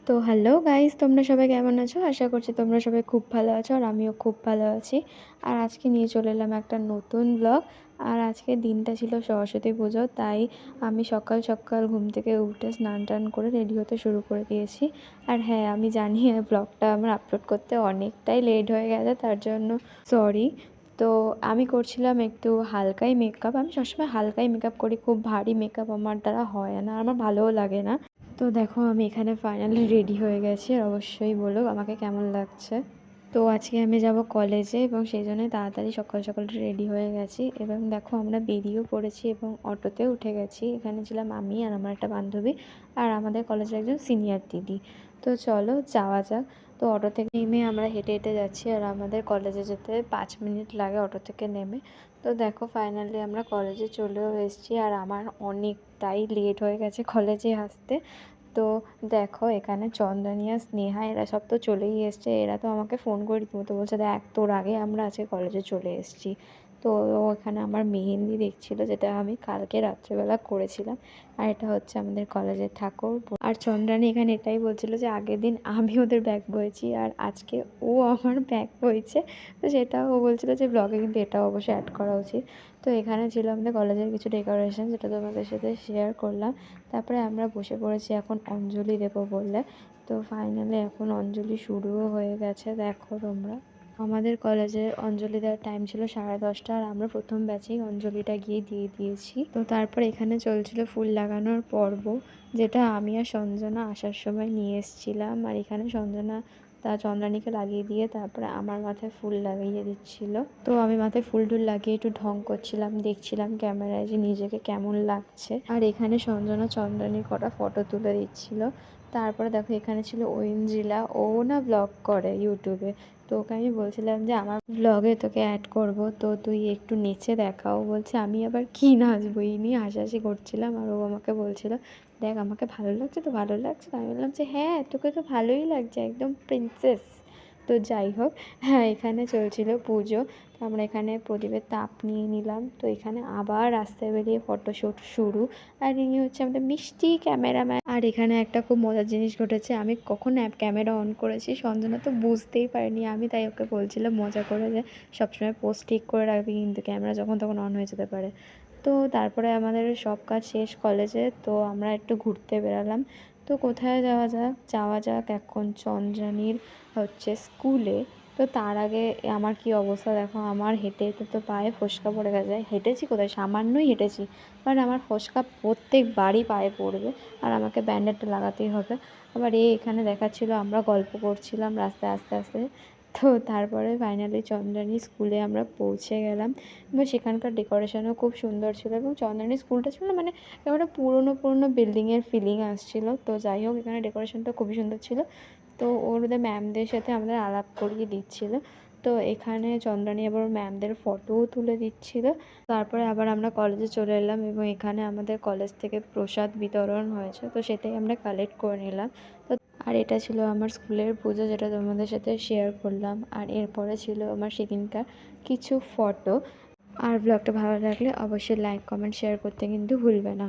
তো hello guys, তোমরা সবাই কেমন আছো? আশা করছি তোমরা সবাই খুব ভালো আছো আর আমিও খুব ভালো আছি। আর আজকে নিয়ে চলে এলাম একটা নতুন ব্লগ। আর আজকে দিনটা ছিল সরস্বতী পুজো, তাই আমি সকাল সকাল ঘুম থেকে উঠে স্নান টান করে রেডি হতে শুরু করে দিয়েছি। আর হ্যাঁ, আমি জানি ব্লগটা আমার আপলোড করতে অনেকটাই লেট হয়ে গেছে, তার জন্য সরি। তো আমি করছিলাম একটু হালকাই মেকআপ। আমি সবসময় হালকাই মেকআপ করি, খুব ভারী মেকআপ আমার দ্বারা হয় না, আমার ভালোও লাগে না। তো দেখো আমি এখানে ফাইনালি রেডি হয়ে গেছি, আর অবশ্যই বলো আমাকে কেমন লাগছে। তো আজকে আমি যাব কলেজে এবং সেই জন্যই তাড়াতাড়ি সকাল সকাল রেডি হয়ে গেছি। এবং দেখো আমরা বেরিয়েও পড়েছি এবং অটোতে উঠে গেছি। এখানে ছিলাম আমি আর আমার একটা বান্ধবী আর আমাদের কলেজের একজন সিনিয়র দিদি। তো চলো যাওয়া যাক। তো অটো থেকে নেমে আমরা হেঁটে হেঁটে যাচ্ছি, আর আমাদের কলেজে যেতে 5 মিনিট লাগে অটো থেকে নেমে। তো দেখো ফাইনালি আমরা কলেজে চলেও এসেছি, আর আমার অনেকটাই লেট হয়ে গেছে কলেজে আসতে। তো দেখো এখানে চন্দ্রানী আর স্নেহা এরা সব তো চলেই এসছে। এরা তো আমাকে ফোন করে রীতিমতো বলছে, দেখ তোর আগে আমরা আজকে কলেজে চলে এসেছি। তো ওখানে আমার মেহেন্দি দেখছিল, যেটা আমি কালকে রাত্রেবেলা করেছিলাম। আর এটা হচ্ছে আমাদের কলেজের ঠাকুর। আর চন্দ্রানী এখানে এটাই বলছিল যে আগের দিন আমি ওদের ব্যাগ বয়েছি আর আজকে ও আমার ব্যাগ বইছে। তো সেটাও ও বলছিল যে ব্লগে কিন্তু এটাও অবশ্যই অ্যাড করা উচিত। তো এখানে ছিল আমাদের কলেজের কিছু ডেকোরেশন, যেটা তোমাদের সাথে শেয়ার করলাম। তারপরে আমরা বসে পড়েছি এখন অঞ্জলি দেবো বলে। তো ফাইনালি এখন অঞ্জলি শুরুও হয়ে গেছে, দেখো তোমরা। আমাদের কলেজের অঞ্জলি দেওয়ার টাইম ছিল 10:30, আর আমরা প্রথম ব্যাচেই অঞ্জলিটা গিয়ে দিয়ে দিয়েছি। তো তারপর এখানে চলছিল ফুল লাগানোর পর্ব, যেটা আমি আর সঞ্জনা আসার সময় নিয়ে এসেছিলাম। আর এখানে সঞ্জনা চন্দ্রানীকে লাগিয়ে দিয়ে তারপরে আমার মাথায় ফুল লাগিয়ে দিচ্ছিল। তো আমি মাথায় ফুল টুল লাগিয়ে একটু ঢং করছিলাম, দেখছিলাম ক্যামেরায় যে নিজেকে কেমন লাগছে। আর এখানে সঞ্জনা চন্দ্রানীর কটা ফটো তুলে দিচ্ছিল। তারপরে দেখো এখানে ছিল ঐন্দ্রিলা, ও না ব্লগ করে ইউটিউবে। তো ওকে আমি বলছিলাম যে আমার ব্লগে তোকে অ্যাড করব, তো তুই একটু নেচে দেখাও। বলছে আমি আবার কি নাচবো, এই নিয়ে হাসাহাসি করছিলাম। আর ও আমাকে বলছিল, দেখ আমাকে ভালো লাগছে তো, ভালো লাগছে তো। আমি বললাম যে হ্যাঁ তোকে তো ভালোই লাগছে, একদম প্রিন্সেস। তো যাই হোক, হ্যাঁ এখানে চলছিল পুজো। তো আমরা এখানে প্রদীপের তাপ নিয়ে নিলাম। তো এখানে আবার রাস্তায় বেরিয়ে ফটোশ্যুট শুরু। আর ইনি হচ্ছে আমাদের মিষ্টি ক্যামেরাম্যান। আর এখানে একটা খুব মজার জিনিস ঘটেছে, আমি কখন ক্যামেরা অন করেছি সঞ্জনা তো বুঝতেই পারিনি। আমি তাই ওকে বলছিলাম মজা করে যে সবসময় পোজ ঠিক করে রাখবি, কিন্তু ক্যামেরা যখন তখন অন হয়ে যেতে পারে। তো তারপরে আমাদের সব কাজ শেষ কলেজে, তো আমরা একটু ঘুরতে বেরালাম। তো কোথায় যাওয়া যাক এখন চন্দ্রানীর হচ্ছে স্কুলে। তো তার আগে আমার কি অবস্থা দেখো, আমার হেঁটে হেঁটে তো পায়ে ফোস্কা পড়ে গেছে। হেঁটেছি কোথায়, সামান্যই হেঁটেছি, কারণ আমার ফোস্কা প্রত্যেকবারই পায়ে পড়বে আর আমাকে ব্যান্ডেডটা লাগাতেই হবে। আবার এখানে দেখাচ্ছিল আমরা গল্প করছিলাম রাস্তায় আস্তে আস্তে। তো তারপরে ফাইনালি চন্দ্রানী স্কুলে আমরা পৌঁছে গেলাম এবং সেখানকার ডেকোরেশনও খুব সুন্দর ছিল। এবং চন্দ্রানী স্কুলটা ছিল মানে একটা পুরনো পুরনো বিল্ডিংয়ের ফিলিং আসছিল। তো যাই হোক এখানে ডেকোরেশনটা খুবই সুন্দর ছিল। তো ওদের ম্যামদের সাথে আমাদের আলাপ করিয়ে দিচ্ছিল। তো এখানে চন্দ্রানী আবার ম্যামদের ফটোও তুলে দিচ্ছিল। তারপরে আবার আমরা কলেজে চলে এলাম এবং এখানে আমাদের কলেজ থেকে প্রসাদ বিতরণ হয়েছে, তো সেটাই আমরা কালেক্ট করে নিলাম। তো আর এটা ছিল আমার স্কুলের পুজো, যেটা তোমাদের সাথে শেয়ার করলাম। আর এরপরে ছিল আমার সেদিনকার কিছু ফটো। আর ব্লগটা ভালো লাগলে অবশ্যই লাইক কমেন্ট শেয়ার করতে কিন্তু ভুলবে না।